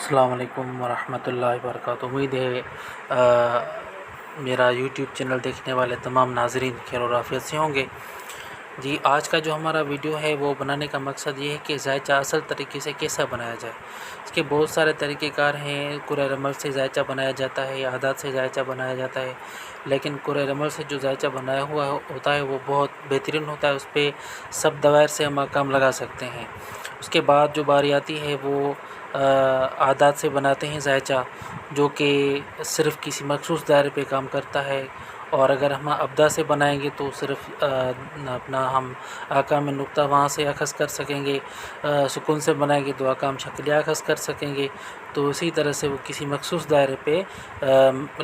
السلام علیکم ورحمۃ اللہ وبرکاتہ۔ امید ہے میرا یوٹیوب چینل دیکھنے والے تمام ناظرین خیر و عافیت سے ہوں گے۔ جی، آج کا جو ہمارا ویڈیو ہے وہ بنانے کا مقصد یہ ہے کہ ذائچہ اصل طریقے سے کیسا بنایا جائے۔ اس کے بہت سارے طریقہ کار ہیں۔ قرۂ عمل سے ذائچہ بنایا جاتا ہے، عادات سے ذائچہ بنایا جاتا ہے، لیکن قرۂ عمل سے جو ذائچہ بنایا ہوا ہوتا ہے وہ بہت بہترین ہوتا ہے۔ اس پہ سب دوائر سے ہم کام لگا سکتے ہیں۔ اس کے بعد جو باری آتی ہے وہ عادات سے بناتے ہیں ذائچہ، جو کہ صرف کسی مخصوص دائرے پہ کام کرتا ہے، اور اگر ہم ابدا سے بنائیں گے تو صرف اپنا ہم احکام نقطہ وہاں سے اخذ کر سکیں گے، سکون سے بنائیں گے تو احکام شکلیہ اخذ کر سکیں گے، تو اسی طرح سے وہ کسی مخصوص دائرے پہ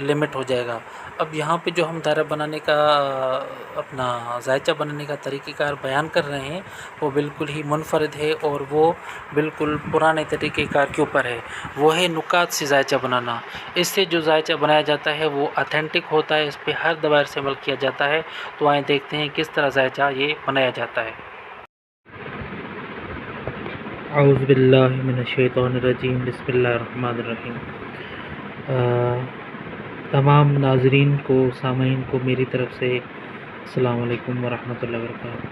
لمٹ ہو جائے گا۔ اب یہاں پہ جو ہم دائرہ بنانے کا اپنا ذائچہ بنانے کا طریقہ کار بیان کر رہے ہیں وہ بالکل ہی منفرد ہے، اور وہ بالکل پرانے طریقہ کار کے اوپر ہے۔ وہ ہے نکات سے ذائچہ بنانا۔ اس سے جو ذائچہ بنایا جاتا ہے وہ اتھینٹک ہوتا ہے، اس پہ ہر دوائر سے عمل کیا جاتا ہے۔ تو آئیں دیکھتے ہیں کس طرح ذائچہ یہ بنایا جاتا ہے۔ اعوذ باللہ من الشیطان الرجیم، بسم اللہ الرحمن الرحیم۔ تمام ناظرین کو، سامعین کو میری طرف سے السلام علیکم ورحمۃ اللہ وبرکاتہ۔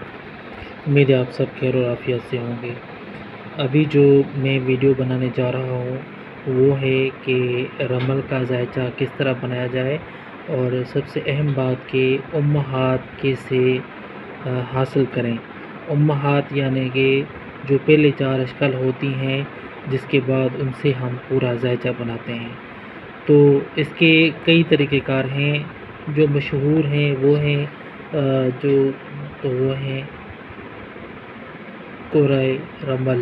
امید ہے آپ سب خیر و عافیت سے ہوں گے۔ ابھی جو میں ویڈیو بنانے جا رہا ہوں وہ ہے کہ رمل کا ذائچہ کس طرح بنایا جائے، اور سب سے اہم بات کہ امہات کیسے حاصل کریں۔ امہات یعنی کہ جو پہلے 4 اشکال ہوتی ہیں جس کے بعد ان سے ہم پورا ذائچہ بناتے ہیں۔ تو اس کے کئی طریقہ کار ہیں، جو مشہور ہیں وہ ہیں وہ ہیں قرۂ رمل۔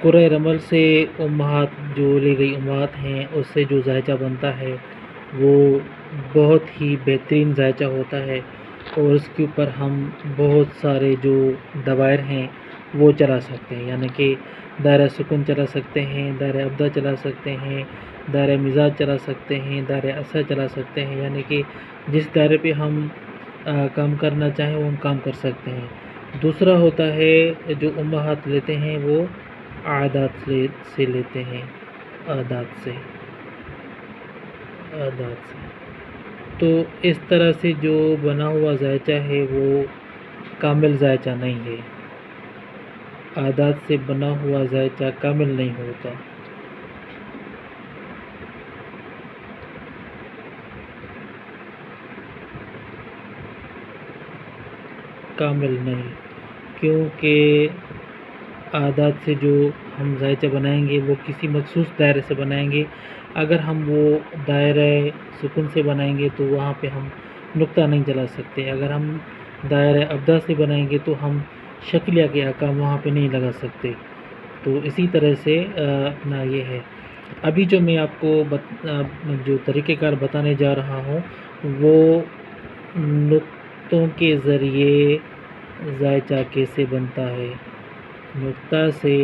قرۂ رمل سے امہات جو لی گئی امہات ہیں اس سے جو ذائچہ بنتا ہے وہ بہت ہی بہترین ذائچہ ہوتا ہے، اور اس کے اوپر ہم بہت سارے جو دوائر ہیں وہ چلا سکتے ہیں، یعنی کہ دائرہ سکون چلا سکتے ہیں، دائرہ ابدا چلا سکتے ہیں، دائرہ مزاج چلا سکتے ہیں، دائرہ اثر چلا سکتے ہیں، یعنی کہ جس دائرے پہ ہم کام کرنا چاہیں وہ ہم کام کر سکتے ہیں۔ دوسرا ہوتا ہے جو امہات لیتے ہیں وہ عادات سے لیتے ہیں، عادات سے۔ تو اس طرح سے جو بنا ہوا ذائچہ ہے وہ کامل ذائچہ نہیں ہے۔ عادات سے بنا ہوا ذائچہ کامل نہیں ہوتا۔ کامل نہیں، کیونکہ عادات سے جو ہم ذائچہ بنائیں گے وہ کسی مخصوص دائرے سے بنائیں گے۔ اگر ہم وہ دائرہ سکون سے بنائیں گے تو وہاں پہ ہم نقطہ نہیں چلا سکتے۔ اگر ہم دائرہ ابدا سے بنائیں گے تو ہم شکلیہ کے احکام وہاں پہ نہیں لگا سکتے۔ تو اسی طرح سے اپنا یہ ہے۔ ابھی جو میں آپ کو جو طریقہ کار بتانے جا رہا ہوں وہ نقطوں کے ذریعے ذائچہ کیسے بنتا ہے۔ نقطہ سے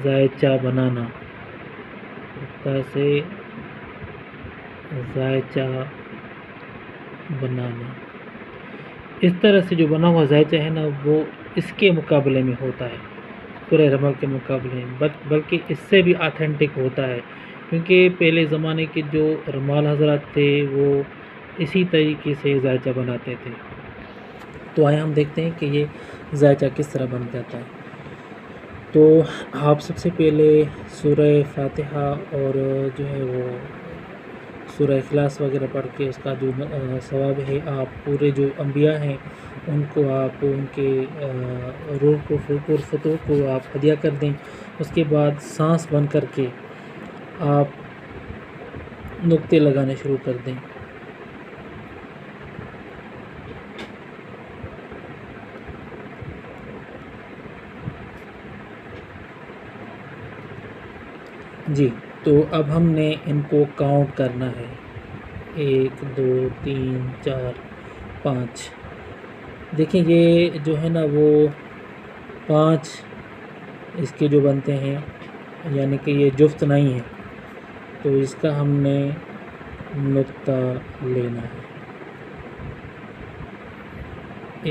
ذائچہ بنانا، نقطہ سے ذائچہ بنانا، اس طرح سے جو بنا ہوا ذائچہ ہے نا وہ اس کے مقابلے میں ہوتا ہے، قرۂ رمل کے مقابلے میں، بلکہ اس سے بھی آتھینٹک ہوتا ہے، کیونکہ پہلے زمانے کے جو رمال حضرات تھے وہ اسی طریقے سے ذائچہ بناتے تھے۔ تو آئے ہم دیکھتے ہیں کہ یہ ذائچہ کس طرح بن جاتا ہے۔ تو آپ سب سے پہلے سورہ فاتحہ اور جو ہے وہ سورہ اخلاص وغیرہ پڑھ کے اس کا جو ثواب ہے آپ پورے جو انبیاء ہیں ان کو آپ ان کے روح کو فتوح کو آپ ہدیہ کر دیں۔ اس کے بعد سانس بند کر کے آپ نقطے لگانے شروع کر دیں۔ جی، تو اب ہم نے ان کو کاؤنٹ کرنا ہے، 1 2 3 4 5۔ دیکھیں یہ جو ہے نا وہ 5 اس کے جو بنتے ہیں، یعنی کہ یہ جفت نہیں ہے، تو اس کا ہم نے نقطہ لینا ہے۔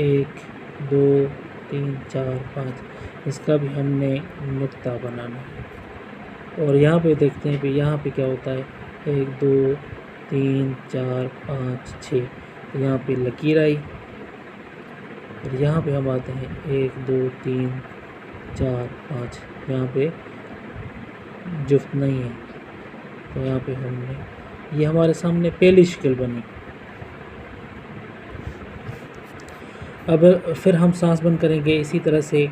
1 2 3 4 5 اس کا بھی ہم نے نقطہ بنانا ہے۔ اور یہاں پہ دیکھتے ہیں کہ یہاں پہ کیا ہوتا ہے 1 2 3 4 5 6 یہاں پہ لکیر آئی، اور یہاں پہ ہم آتے ہیں 1 2 3 4 5 یہاں پہ جفت نہیں ہے، تو یہاں پہ ہم نے یہ ہمارے سامنے پہلی شکل بنی۔ اب پھر ہم سانس بند کریں گے، اسی طرح سے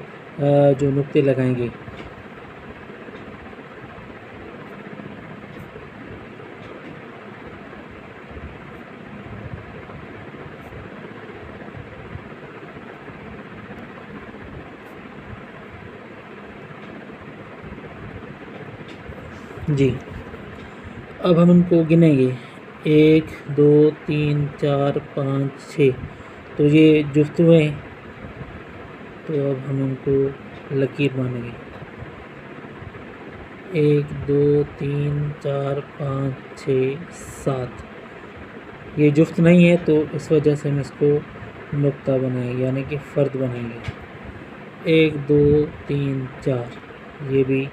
جو نقطے لگائیں گے۔ جی اب ہم ان کو گنیں گے 1 2 3 4 5 6، تو یہ جفت ہوئے ہیں، تو اب ہم ان کو لکیر مانیں گے 1 2 3 4 5 6 7، یہ جفت نہیں ہے تو اس وجہ سے ہم اس کو نقطہ بنائیں گے، یعنی کہ فرد بنائیں گے 1 2 3 4 یہ بھی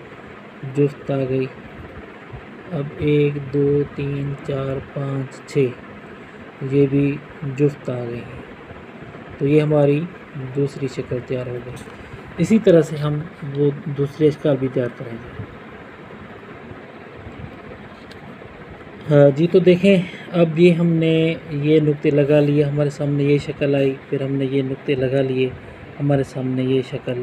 جفت آ گئی۔ اب 1 2 3 4 5 6 یہ بھی جفت آ گئی، تو یہ ہماری دوسری شکل تیار ہو گئی۔ اسی طرح سے ہم وہ دوسرے اشکال بھی تیار کریں گے۔ ہاں جی، تو دیکھیں اب یہ ہم نے یہ نقطے لگا لیے، ہمارے سامنے یہ شکل آئی، پھر ہم نے یہ نقطے لگا لیے، ہمارے سامنے یہ شکل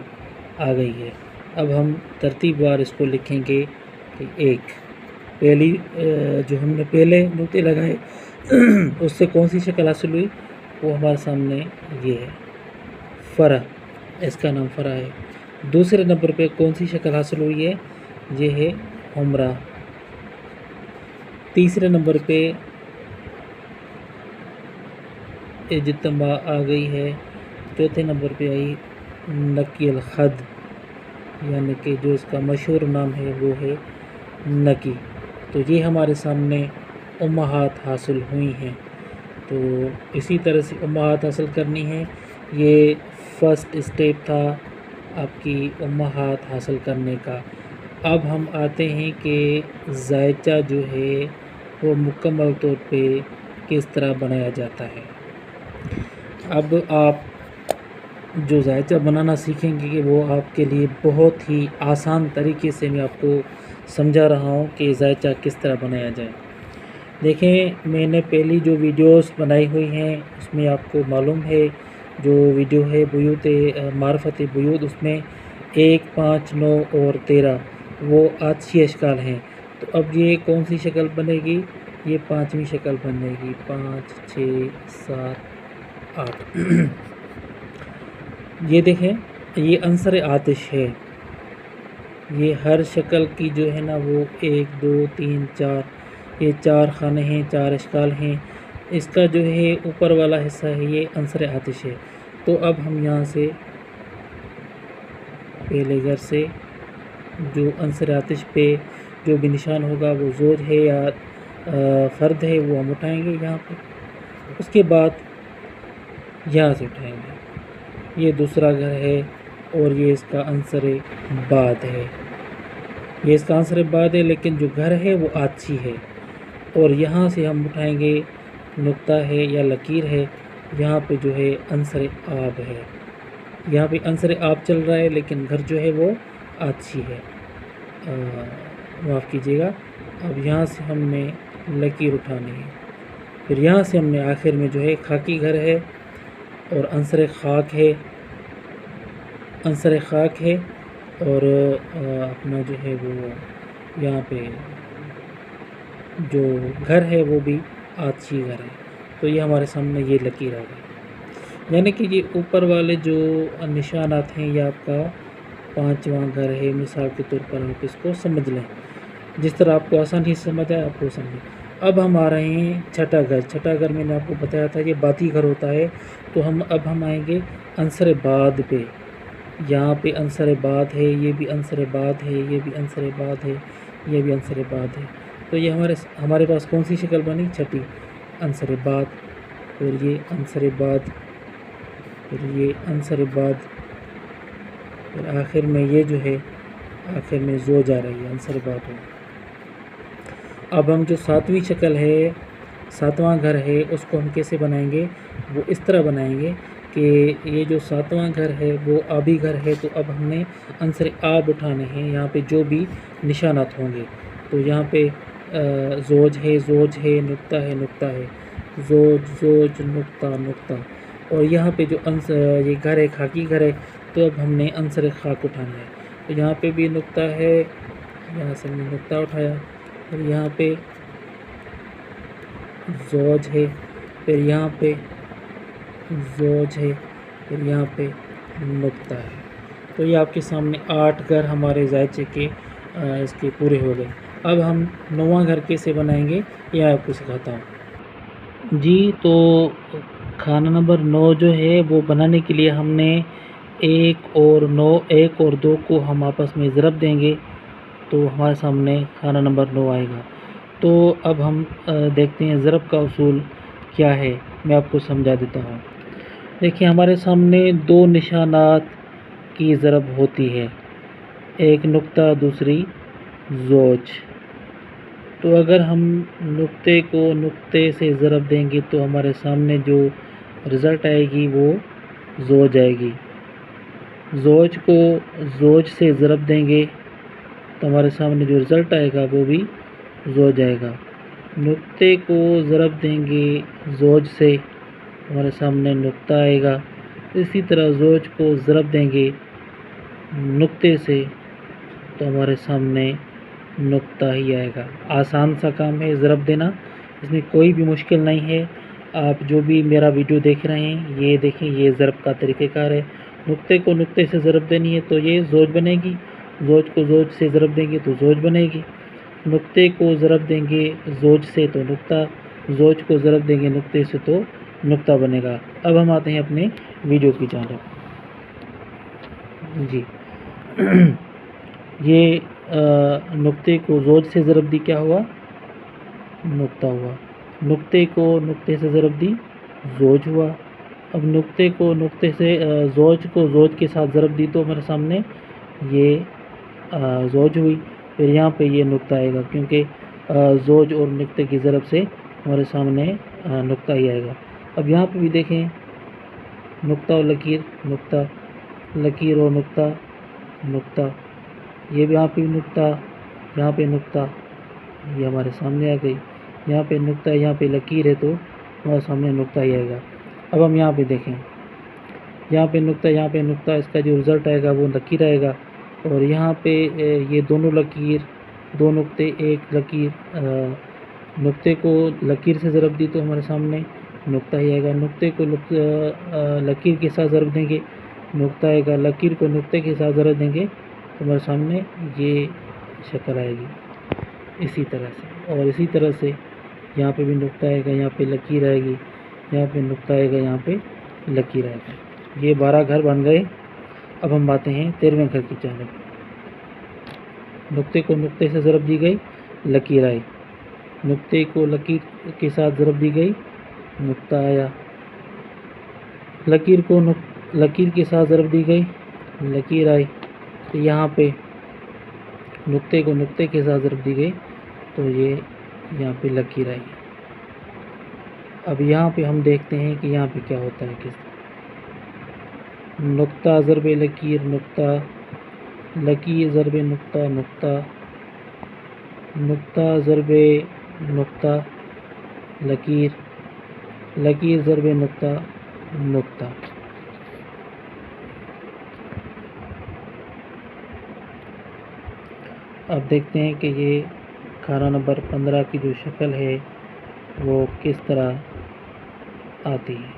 آ گئی ہے۔ اب ہم ترتیب وار اس کو لکھیں گے کہ پہلی جو ہم نے پہلے نقطے لگائے اس سے کون سی شکل حاصل ہوئی، وہ ہمارے سامنے یہ ہے فرع، اس کا نام فرع ہے۔ دوسرے نمبر پہ کون سی شکل حاصل ہوئی ہے، یہ ہے عمرہ۔ تیسرے نمبر پہ اجتماع آ گئی ہے۔ چوتھے نمبر پہ آئی نقی الخد، یعنی کہ جو اس کا مشہور نام ہے وہ ہے نقی۔ تو یہ ہمارے سامنے امہات حاصل ہوئی ہیں۔ تو اسی طرح سے امہات حاصل کرنی ہے، یہ فرسٹ اسٹیپ تھا آپ کی امہات حاصل کرنے کا۔ اب ہم آتے ہیں کہ ذائچہ جو ہے وہ مکمل طور پہ کس طرح بنایا جاتا ہے۔ اب آپ جو ذائچہ بنانا سیکھیں گے کہ وہ آپ کے لیے بہت ہی آسان طریقے سے میں آپ کو سمجھا رہا ہوں کہ ذائچہ کس طرح بنایا جائے۔ دیکھیں میں نے پہلی جو ویڈیوز بنائی ہوئی ہیں اس میں آپ کو معلوم ہے، جو ویڈیو ہے بیوت معرفت بیوت، اس میں 1 5 9 اور 13 وہ آتشی اشکال ہیں۔ تو اب یہ کون سی شکل بنے گی، یہ 5ویں شکل بنے گی، 5 6 7 8 یہ دیکھیں یہ عنصر آتش ہے، یہ ہر شکل کی جو ہے نا وہ 1 2 3 4 یہ 4 خانے ہیں، 4 اشکال ہیں۔ اس کا جو ہے اوپر والا حصہ ہے یہ عنصر آتش ہے۔ تو اب ہم یہاں سے پہلے گھر سے جو عنصر آتش پہ جو بھی نشان ہوگا وہ زوج ہے یا فرد ہے وہ ہم اٹھائیں گے یہاں پہ، اس کے بعد یہاں سے اٹھائیں گے، یہ دوسرا گھر ہے اور یہ اس کا عنصر بعد ہے، یہ اس کا عنصر بعد ہے، لیکن جو گھر ہے وہ آتشی ہے۔ اور یہاں سے ہم اٹھائیں گے نقطہ ہے یا لکیر ہے، یہاں پہ جو ہے عنصر آب ہے، یہاں پہ عنصر آب چل رہا ہے لیکن گھر جو ہے وہ آتشی ہے، معاف کیجیے گا۔ اب یہاں سے ہم نے لکیر اٹھانی ہے، پھر یہاں سے ہم نے آخر میں جو ہے خاکی گھر ہے اور عنصر خاک ہے، عنصر خاک ہے، اور اپنا جو ہے وہ یہاں پہ جو گھر ہے وہ بھی آتشی گھر ہے۔ تو یہ ہمارے سامنے یہ لکیر آ گئی، یعنی کہ یہ اوپر والے جو نشانات ہیں یہ آپ کا 5واں گھر ہے۔ مثال کے طور پر آپ اس کو سمجھ لیں، جس طرح آپ کو آسانی سے سمجھ آئے آپ کو سمجھیں۔ اب ہم آ رہے ہیں چھٹا گھر۔ چھٹا گھر میں نے آپ کو بتایا تھا یہ باتی گھر ہوتا ہے، تو اب ہم آئیں گے عنصر بعد پہ، یہاں پہ عنصر بعد ہے، یہ بھی عنصر بعد ہے، یہ بھی عنصر بعد ہے، یہ بھی عنصر بعد ہے۔ تو یہ ہمارے پاس کون سی شکل بنی، چھٹی، عنصر بعد، اور یہ عنصر بعد، پھر یہ عنصر بعد، پھر آخر میں یہ جو ہے آخر میں زوج آ رہی ہے، عنصر بعد ہو۔ اب ہم جو ساتویں شکل ہے، ساتواں گھر ہے، اس کو ہم کیسے بنائیں گے؟ وہ اس طرح بنائیں گے کہ یہ جو ساتواں گھر ہے وہ آبی گھر ہے، تو اب ہم نے عنصر آب اٹھانے ہیں یہاں پہ جو بھی نشانات ہوں گے۔ تو یہاں پہ زوج ہے، نقطہ ہے، نقطہ ہے، زوج نقطہ نقطہ، اور یہاں پہ جو یہ گھر ہے خاکی گھر ہے، تو اب ہم نے عنصر خاک اٹھانا ہے۔ تو یہاں پہ بھی نقطہ ہے، یہاں سے ہم نے نقطہ اٹھایا، اور یہاں پہ زوج ہے، پھر یہاں پہ زوج ہے، پھر یہاں پہ نقطہ ہے۔ تو یہ آپ کے سامنے 8 گھر ہمارے زائچے کے اس کے پورے ہو گئے۔ اب ہم 9واں گھر کیسے بنائیں گے یہ آپ کو سکھاتا ہوں جی۔ تو کھانا نمبر 9 جو ہے وہ بنانے کے لیے ہم نے 1 اور 2 کو ہم آپس میں ضرب دیں گے، تو ہمارے سامنے کھانا نمبر 9 آئے گا۔ تو اب ہم دیکھتے ہیں ضرب کا اصول کیا ہے، میں آپ کو سمجھا دیتا ہوں۔ دیکھیں ہمارے سامنے 2 نشانات کی ضرب ہوتی ہے، ایک نقطہ، دوسری زوج۔ تو اگر ہم نقطے کو نقطے سے ضرب دیں گے تو ہمارے سامنے جو رزلٹ آئے گی وہ زوج آئے گی۔ زوج کو زوج سے ضرب دیں گے تو ہمارے سامنے جو رزلٹ آئے گا وہ بھی زوج آئے گا۔ نقطے کو ضرب دیں گے زوج سے، ہمارے سامنے نقطہ آئے گا۔ اسی طرح زوج کو ضرب دیں گے نقطے سے تو ہمارے سامنے نقطہ ہی آئے گا۔ آسان سا کام ہے ضرب دینا، اس میں کوئی بھی مشکل نہیں ہے۔ آپ جو بھی میرا ویڈیو دیکھ رہے ہیں یہ دیکھیں، یہ ضرب کا طریقہ کار ہے۔ نقطے کو نقطے سے ضرب دینی ہے تو یہ زوج بنے گی، زوج کو زوج سے ضرب دیں گے تو زوج بنے گی، نقطے کو ضرب دیں گے زوج سے تو نقطہ، زوج کو ضرب دیں گے نقطے سے تو نقطہ بنے گا۔ اب ہم آتے ہیں اپنے ویڈیو کی جانب جی۔ یہ نقطے کو زوج سے ضرب دی، کیا ہوا؟ نقطہ ہوا۔ نقطے کو نقطے سے ضرب دی، زوج ہوا۔ اب نقطے کو نقطے سے زوج کو زوج کے ساتھ ضرب دی تو ہمارے سامنے یہ زوج ہوئی۔ پھر یہاں پہ یہ نقطہ آئے گا کیونکہ زوج اور نقطے کی ضرب سے ہمارے سامنے نقطہ ہی آئے گا۔ اب یہاں پہ بھی دیکھیں، نقطہ اور لکیر، نقطہ، لکیر اور نقطہ، نقطہ، یہ بھی یہاں پہ نقطہ، یہاں پہ نقطہ، یہ ہمارے سامنے آ گئی۔ یہاں پہ نقطہ، یہاں پہ لکیر ہے تو ہمارے سامنے نقطہ ہی آئے گا۔ اب ہم یہاں پہ دیکھیں، یہاں پہ نقطہ، یہاں پہ نقطہ، اس کا جو رزلٹ آئے گا وہ لکیر آئے گا۔ اور یہاں پہ یہ دونوں لکیر، 2 نقطے، 1 لکیر، نقطے کو لکیر سے ضرب دی تو ہمارے سامنے نقطہ ہی آئے گا۔ نقطے کو لکیر کے ساتھ ضرب دیں گے نقطہ آئے گا، لکیر کو نقطے کے ساتھ ضرب دیں گے تو ہمارے سامنے یہ شکل آئے گی اسی طرح سے۔ اور اسی طرح سے یہاں پہ بھی نقطہ آئے گا، یہاں پہ لکیر آئے گی، یہاں پہ نقطہ آئے گا، یہاں پہ لکیر آئے گا۔ یہ 12 گھر بن گئے۔ اب ہم آتے ہیں 13ویں گھر کی جانب۔ نقطے کو نقطے سے ضرب دی گئی، لکیر آئی، نقطے کو لکیر کے ساتھ ضرب دی گئی، نقطہ آیا، لکیر کو لکیر کے ساتھ ضرب دی گئی، لکیر آئی، تو یہاں پہ نقطے کو نقطے کے ساتھ ضرب دی گئی تو یہ یہاں پہ لکیر آئی۔ اب یہاں پہ ہم دیکھتے ہیں کہ یہاں پہ کیا ہوتا ہے، کس نقطہ ضرب لکیر، نقطہ، لکیر ضرب نقطہ، نقطہ، نقطہ ضرب نقطہ، لکیر، لکیر ضرب نقطہ، نقطہ۔ اب دیکھتے ہیں کہ یہ کھانا نمبر 15 کی جو شکل ہے وہ کس طرح آتی ہے۔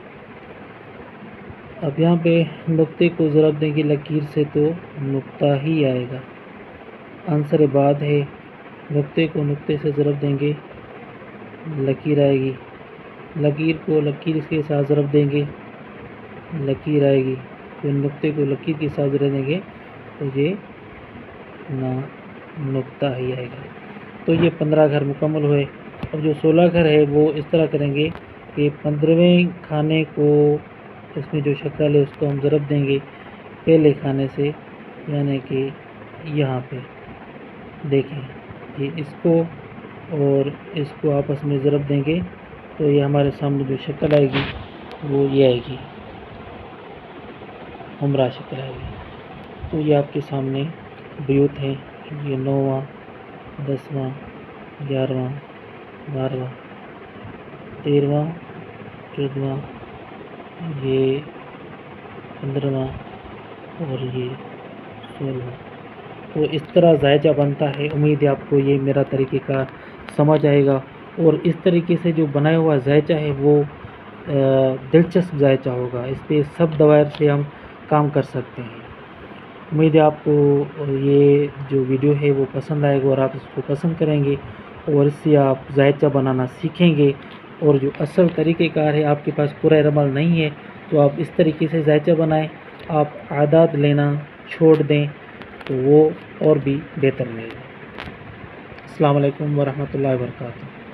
اب یہاں پہ نقطے کو ضرب دیں گے لکیر سے تو نقطہ ہی آئے گا، عنصر بعد ہے، نقطے کو نقطے سے ضرب دیں گے لکیر آئے گی، لکیر کو لکیر کے ساتھ ضرب دیں گے لکیر آئے گی، پھر نقطے کو لکیر کے ساتھ ضرب دیں گے تو یہ نقطہ ہی آئے گا۔ تو یہ 15 گھر مکمل ہوئے۔ اب جو 16 گھر ہے وہ اس طرح کریں گے کہ 15ویں کھانے کو اس میں جو شکل ہے اس کو ہم ضرب دیں گے پہلے کھانے سے، یعنی کہ یہاں پہ دیکھیں یہ اس کو اور اس کو آپس میں ضرب دیں گے تو یہ ہمارے سامنے جو شکل آئے گی وہ یہ آئے گی، ہمراہ شکل آئے گی۔ تو یہ آپ کے سامنے بیوت ہیں، یہ 9واں 10واں 11واں 12واں 13واں 14واں، یہ 15واں اور یہ 16واں۔ تو اس طرح ذائچہ بنتا ہے۔ امید ہے آپ کو یہ میرا طریقہ کار سمجھ آئے گا، اور اس طریقے سے جو بنایا ہوا ذائچہ ہے وہ دلچسپ ذائچہ ہوگا، اس پہ سب دوائر سے ہم کام کر سکتے ہیں۔ امید ہے آپ کو یہ جو ویڈیو ہے وہ پسند آئے گا اور آپ اس کو پسند کریں گے، اور اس سے آپ ذائچہ بنانا سیکھیں گے۔ اور جو اصل طریقہ کار ہے، آپ کے پاس پورا عمل نہیں ہے تو آپ اس طریقے سے ذائچہ بنائیں، آپ عادات لینا چھوڑ دیں تو وہ اور بھی بہتر رہے گا۔ السلام علیکم ورحمۃ اللہ وبرکاتہ۔